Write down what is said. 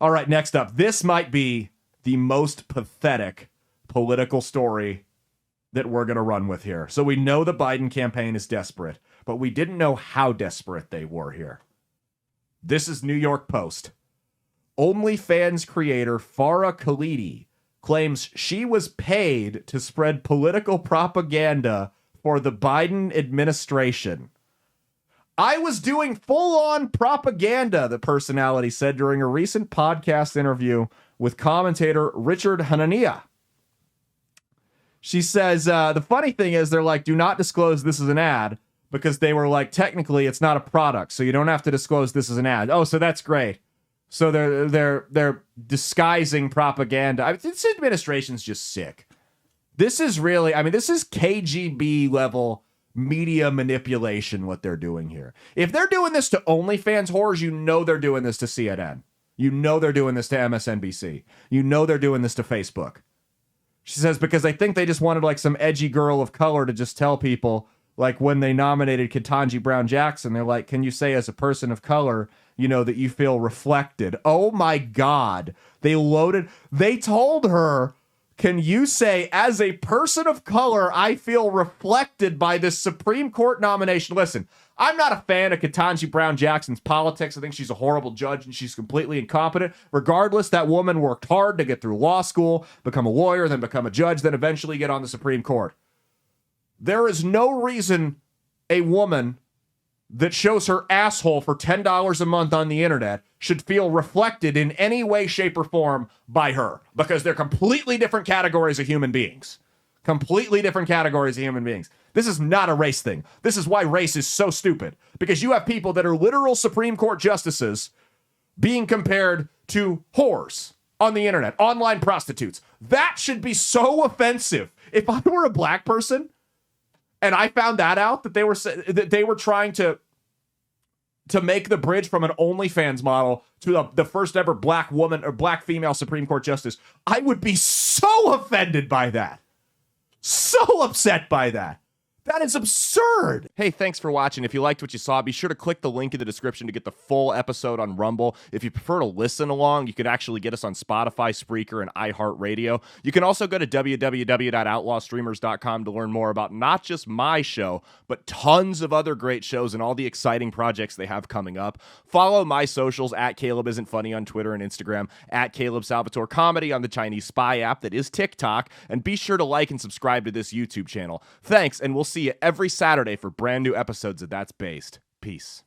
All right, next up. This might be the most pathetic political story that we're going to run with here. So we know the Biden campaign is desperate, but we didn't know how desperate they were here. This is New York Post. OnlyFans creator Farha Khalidi claims she was paid to spread political propaganda for the Biden administration. I was doing full-on propaganda, the personality said during a recent podcast interview with commentator Richard Hanania. She says, the funny thing is they're like, do not disclose this is an ad, because they were like, technically it's not a product, so you don't have to disclose this is an ad. Oh, so that's great. So they're disguising propaganda. I mean, this administration's just sick. This is really, I mean, this is KGB level media manipulation, what they're doing here. If they're doing this to OnlyFans whores, you know they're doing this to CNN. You know they're doing this to MSNBC. You know they're doing this to Facebook. She says, because I think they just wanted like some edgy girl of color to just tell people, like when they nominated Ketanji Brown Jackson, they're like, can you say as a person of color, you know, that you feel reflected? Oh my God. They told her, can you say, as a person of color, I feel reflected by this Supreme Court nomination? Listen, I'm not a fan of Ketanji Brown Jackson's politics. I think she's a horrible judge and she's completely incompetent. Regardless, that woman worked hard to get through law school, become a lawyer, then become a judge, then eventually get on the Supreme Court. There is no reason a woman that shows her asshole for $10 a month on the internet should feel reflected in any way, shape, or form by her, because they're completely different categories of human beings. Completely different categories of human beings. This is not a race thing. This is why race is so stupid, because you have people that are literal Supreme Court justices being compared to whores on the internet, online prostitutes. That should be so offensive. If I were a black person and I found that out, that they were trying to make the bridge from an OnlyFans model to the first ever black woman or black female Supreme Court justice, I would be so offended by that. So upset by that. That is absurd. Hey, thanks for watching. If you liked what you saw, be sure to click the link in the description to get the full episode on Rumble. If you prefer to listen along, you could actually get us on Spotify, Spreaker, and iHeartRadio. You can also go to www.outlawstreamers.com to learn more about not just my show, but tons of other great shows and all the exciting projects they have coming up. Follow my socials at Caleb Isn't Funny on Twitter and Instagram, at Caleb Salvatore Comedy on the Chinese Spy app that is TikTok, and be sure to like and subscribe to this YouTube channel. Thanks, and we'll see you every Saturday for brand new episodes of That's Based. Peace.